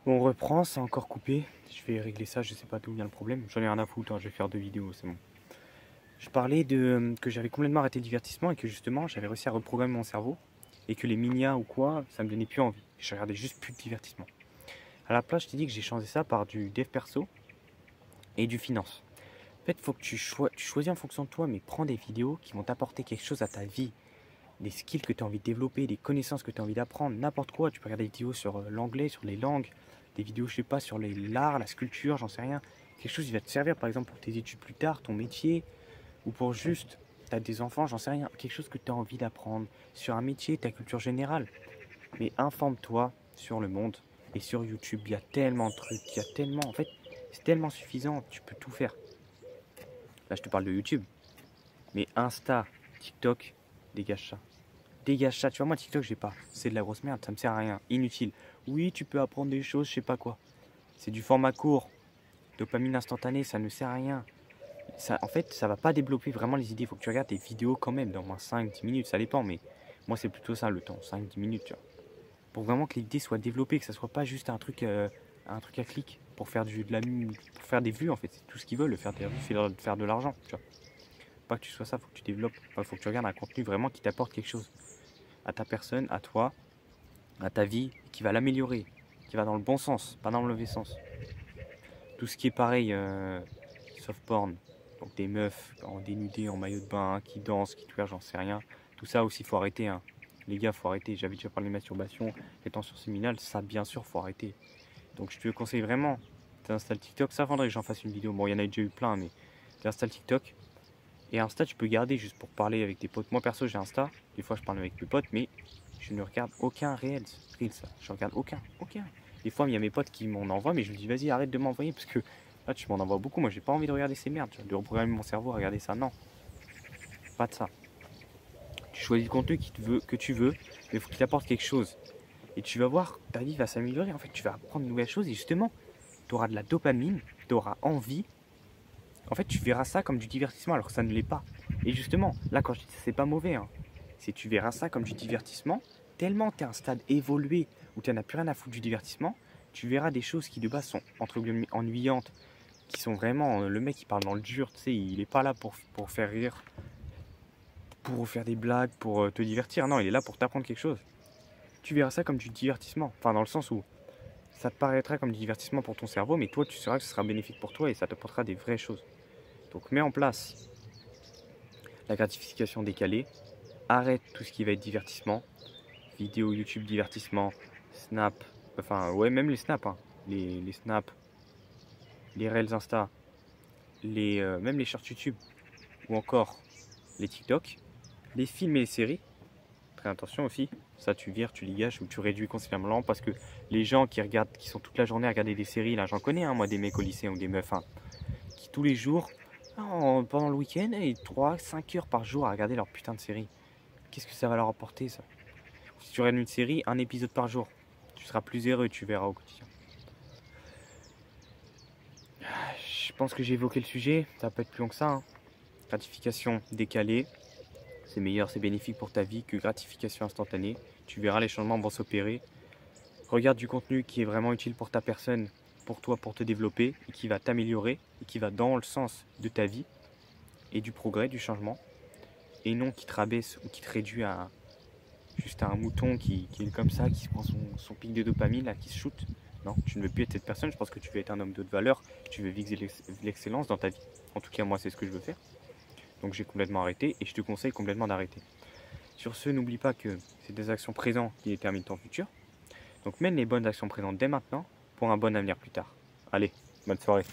On reprend, c'est encore coupé. Je vais régler ça, je sais pas d'où vient le problème. J'en ai rien à foutre, hein, je vais faire 2 vidéos, c'est bon. Je parlais de que j'avais complètement arrêté le divertissement et que justement j'avais réussi à reprogrammer mon cerveau et que les mignards ou quoi, ça me donnait plus envie. Je regardais juste plus de divertissement. À la place, je t'ai dit que j'ai changé ça par du dev perso et du finance. En fait, il faut que tu choisis en fonction de toi, mais prends des vidéos qui vont t'apporter quelque chose à ta vie. Des skills que tu as envie de développer, des connaissances que tu as envie d'apprendre, n'importe quoi. Tu peux regarder des vidéos sur l'anglais, sur les langues, des vidéos, je sais pas, sur l'art, la sculpture, j'en sais rien. Quelque chose qui va te servir, par exemple, pour tes études plus tard, ton métier, ou pour juste, tu as des enfants, j'en sais rien. Quelque chose que tu as envie d'apprendre sur un métier, ta culture générale. Mais informe-toi sur le monde et sur YouTube. Il y a tellement de trucs, il y a tellement, en fait, c'est tellement suffisant, tu peux tout faire. Là, je te parle de YouTube. Mais Insta, TikTok, dégage ça. Dégage ça, tu vois, moi TikTok, j'ai pas. C'est de la grosse merde, ça me sert à rien. Inutile. Oui, tu peux apprendre des choses, je sais pas quoi. C'est du format court. Dopamine instantanée, ça ne sert à rien. Ça, en fait, ça va pas développer vraiment les idées. Il faut que tu regardes des vidéos quand même, d'au moins 5-10 minutes, ça dépend. Mais moi, c'est plutôt ça le temps, 5-10 minutes, tu vois. Pour vraiment que l'idée soit développée, que ça soit pas juste un truc à clic pour faire pour faire des vues, en fait. C'est tout ce qu'ils veulent, faire des vues, faire de l'argent, tu vois. Pas que tu sois ça, faut que tu développes. Enfin, faut que tu regardes un contenu vraiment qui t'apporte quelque chose à ta personne, à toi, à ta vie, qui va l'améliorer, qui va dans le bon sens, pas dans le mauvais sens. Tout ce qui est pareil, soft porn, donc des meufs en dénudé, en maillot de bain, hein, qui dansent, qui twerk, j'en sais rien. Tout ça aussi, faut arrêter. Hein. Les gars, faut arrêter. J'avais déjà parlé de masturbation, les tensions séminales, ça bien sûr, faut arrêter. Donc je te conseille vraiment, t'installes TikTok, ça vendrait que j'en fasse une vidéo. Bon, il y en a déjà eu plein, mais t'installes TikTok. Et Insta, tu peux garder juste pour parler avec tes potes. Moi, perso, j'ai Insta. Des fois, je parle avec mes potes, mais je ne regarde aucun Reels. Je regarde aucun. Des fois, il y a mes potes qui m'en envoient, mais je me dis, vas-y, arrête de m'envoyer parce que là, tu m'en envoies beaucoup. Moi, j'ai pas envie de regarder ces merdes, tu vois, de reprogrammer mon cerveau à regarder ça. Non, pas de ça. Tu choisis le contenu que tu veux, mais il faut qu'il t'apporte quelque chose. Et tu vas voir, ta vie va s'améliorer. En fait, tu vas apprendre de nouvelles choses et justement, tu auras de la dopamine, tu auras envie. En fait, tu verras ça comme du divertissement alors que ça ne l'est pas. Et justement, là, quand je dis ça, c'est pas mauvais. Hein. C'est tu verras ça comme du divertissement. Tellement tu es à un stade évolué où tu n'en as plus rien à foutre du divertissement, tu verras des choses qui de base sont entre guillemets ennuyantes, qui sont vraiment. Le mec, il parle dans le dur, tu sais, il est pas là pour faire rire, pour faire des blagues, pour te divertir. Non, il est là pour t'apprendre quelque chose. Tu verras ça comme du divertissement. Enfin, dans le sens où ça te paraîtra comme du divertissement pour ton cerveau, mais toi, tu sauras que ce sera bénéfique pour toi et ça te t'apportera des vraies choses. Donc, mets en place la gratification décalée, arrête tout ce qui va être divertissement, vidéo YouTube divertissement, Snap, enfin ouais même les snaps, hein. Les snaps, les Reels Insta, même les shorts YouTube, ou encore les TikTok, les films et les séries, très attention aussi, ça tu vires, tu ligages ou tu réduis considérablement parce que les gens qui regardent, qui sont toute la journée à regarder des séries, là j'en connais hein, moi des mecs au lycée ou des meufs, hein, qui tous les jours, pendant le week-end, et 3-5 heures par jour à regarder leur putain de série. Qu'est-ce que ça va leur apporter ça? Si tu regardes une série, un épisode par jour, tu seras plus heureux, tu verras au quotidien. Je pense que j'ai évoqué le sujet, ça va pas être plus long que ça. Hein. Gratification décalée, c'est meilleur, c'est bénéfique pour ta vie que gratification instantanée. Tu verras, les changements vont s'opérer. Regarde du contenu qui est vraiment utile pour ta personne, pour toi, pour te développer, et qui va t'améliorer, et qui va dans le sens de ta vie, et du progrès, du changement, et non qui te rabaisse ou qui te réduit à juste un mouton qui est comme ça, qui se prend son pic de dopamine, là, qui se shoot. Non, tu ne veux plus être cette personne. Je pense que tu veux être un homme de valeur. Tu veux viser l'excellence dans ta vie. En tout cas, moi, c'est ce que je veux faire. Donc, j'ai complètement arrêté et je te conseille complètement d'arrêter. Sur ce, n'oublie pas que c'est des actions présentes qui déterminent ton futur. Donc, mène les bonnes actions présentes dès maintenant pour un bon avenir plus tard. Allez, bonne soirée.